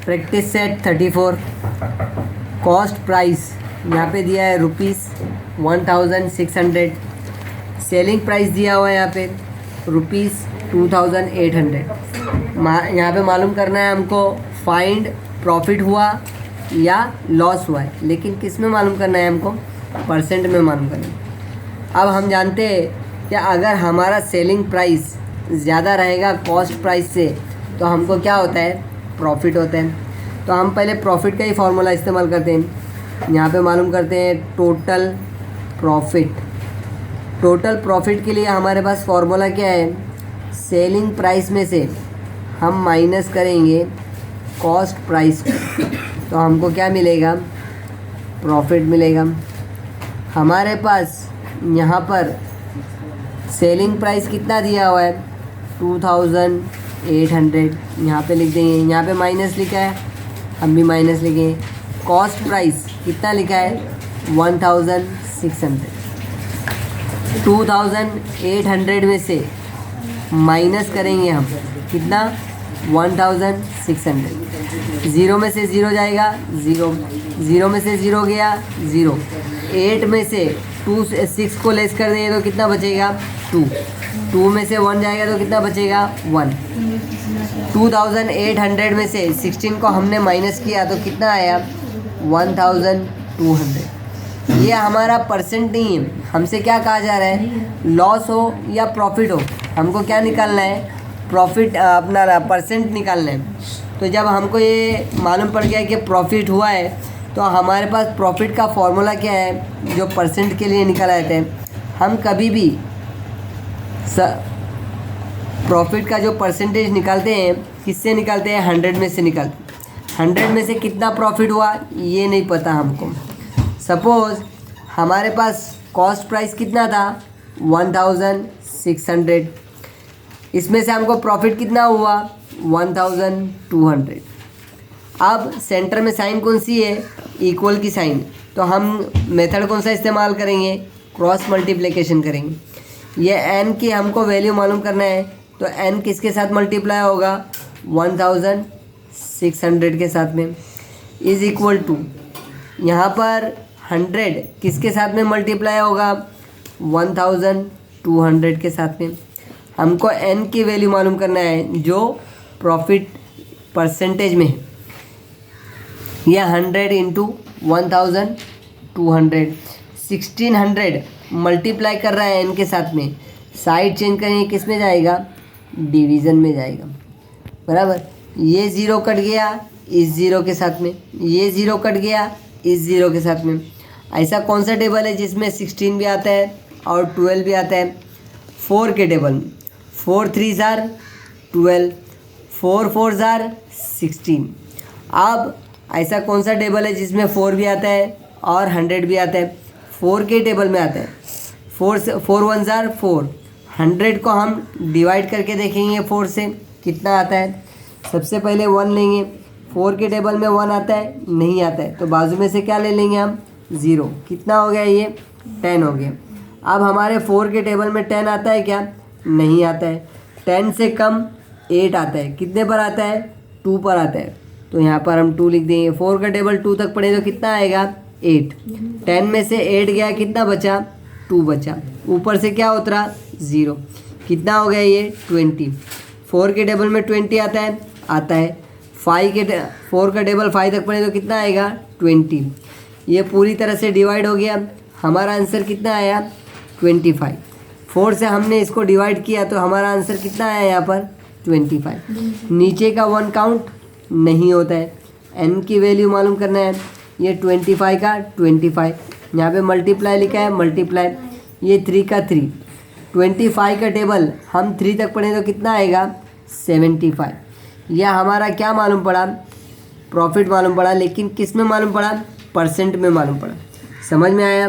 Practice set 34। Cost price यहाँ पे दिया है ₹1600। सेलिंग प्राइस दिया हुआ है यहाँ पे ₹2800। यहाँ पे मालूम करना है हमको फाइंड प्रॉफिट हुआ या लॉस हुआ है, लेकिन किस में मालूम करना है हमको? परसेंट में मालूम करना है। अब हम जानते हैं कि अगर हमारा सेलिंग प्राइस ज़्यादा रहेगा कॉस्ट प्राइस से तो हमको क्या होता है? प्रॉफिट होता है। तो हम पहले प्रॉफिट का ही फॉर्मूला इस्तेमाल करते हैं। यहाँ पे मालूम करते हैं टोटल प्रॉफिट। टोटल प्रॉफिट के लिए हमारे पास फॉर्मूला क्या है? सेलिंग प्राइस में से हम माइनस करेंगे कॉस्ट प्राइस को, तो हमको क्या मिलेगा? प्रॉफिट मिलेगा। हमारे पास यहाँ पर सेलिंग प्राइस कितना दिया हुआ है? 2800। यहाँ पे लिख देंगे, यहाँ पे माइनस लिखा है, हम भी माइनस लिखेंगे। कॉस्ट प्राइस कितना लिखा है? 1600। 2800 में से माइनस करेंगे हम कितना? 1600। ज़ीरो में से ज़ीरो जाएगा, ज़ीरो। ज़ीरो में से ज़ीरो गया, ज़ीरो। 8 में से 6 को लेस कर देंगे तो कितना बचेगा? 2। 2 में से 1 जाएगा तो कितना बचेगा? 1। 2800 में से 16 को हमने माइनस किया तो कितना आया? 1200। ये हमारा परसेंट नहीं है। हमसे क्या कहा जा रहा है? लॉस हो या प्रॉफिट हो, हमको क्या निकालना है? प्रॉफिट, अपना परसेंट निकालना है। तो जब हमको ये मालूम पड़ गया कि प्रॉफिट हुआ है तो हमारे पास प्रॉफिट का फॉर्मूला क्या है जो परसेंट के लिए निकाला जाता है? हम कभी भी प्रॉफिट का जो परसेंटेज निकालते हैं किससे निकालते हैं? 100 में से निकालते हैं। 100 में से कितना प्रॉफिट हुआ ये नहीं पता हमको। सपोज़ हमारे पास कॉस्ट प्राइस कितना था? 1600। इसमें से हमको प्रॉफिट कितना हुआ? 1200। अब सेंटर में साइन कौन सी है? इक्वल की साइन। तो हम मेथड कौन सा इस्तेमाल करेंगे? क्रॉस मल्टीप्लिकेशन करेंगे। ये n की हमको वैल्यू मालूम करना है, तो n किसके साथ मल्टीप्लाई होगा? 1600 के साथ में, इज़ इक्वल टू यहाँ पर 100 किसके साथ में मल्टीप्लाई होगा? 1200 के साथ में। हमको n की वैल्यू मालूम करना है जो प्रॉफिट परसेंटेज में है। यह 100 इंटू 1200, 1600 मल्टीप्लाई कर रहा है n के साथ में। साइड चेंज करेंगे, किस में जाएगा? डिवीज़न में जाएगा, बराबर। ये ज़ीरो कट गया इस ज़ीरो के साथ में, ये ज़ीरो कट गया इस ज़ीरो के साथ में। ऐसा कौन सा टेबल है जिसमें 16 भी आता है और 12 भी आता है? 4 के टेबल में। 4 3s are 12, 4 4s are 16। अब ऐसा कौन सा टेबल है जिसमें 4 भी आता है और 100 भी आता है? 4 के टेबल में आता है। 4 1s are 4। 100 को हम डिवाइड करके देखेंगे 4 से, कितना आता है? सबसे पहले 1 लेंगे। 4 के टेबल में 1 आता है? नहीं आता है, तो बाजू में से क्या ले लेंगे हम? 0। कितना हो गया ये? 10 हो गया। अब हमारे 4 के टेबल में 10 आता है क्या? नहीं आता है। 10 से कम 8 आता है। कितने पर आता है? 2 पर आता है, तो यहाँ पर हम 2 लिख देंगे। 4 का टेबल 2 तक पढ़े तो कितना आएगा? 8। 10 में से 8 गया, कितना बचा? 2 बचा। ऊपर से क्या उतरा? 0। कितना हो गया ये? 20। 4 के टेबल में 20 आता है? आता है। 4 का टेबल 5 तक पढ़े तो कितना आएगा? 20। ये पूरी तरह से डिवाइड हो गया। हमारा आंसर कितना आया? 25। 4 से हमने इसको डिवाइड किया तो हमारा आंसर कितना आया यहाँ पर? 25। नीचे का 1 काउंट नहीं होता है। n की वैल्यू मालूम करना है। ये 25 का 25, यहाँ पे मल्टीप्लाई लिखा है, मल्टीप्लाई। ये 3 का 3। 25 का टेबल हम 3 तक पढ़ें तो कितना आएगा? 75। यह हमारा क्या मालूम पड़ा? प्रॉफिट मालूम पड़ा, लेकिन किस में मालूम पड़ा? परसेंट में मालूम पड़ा। समझ में आया?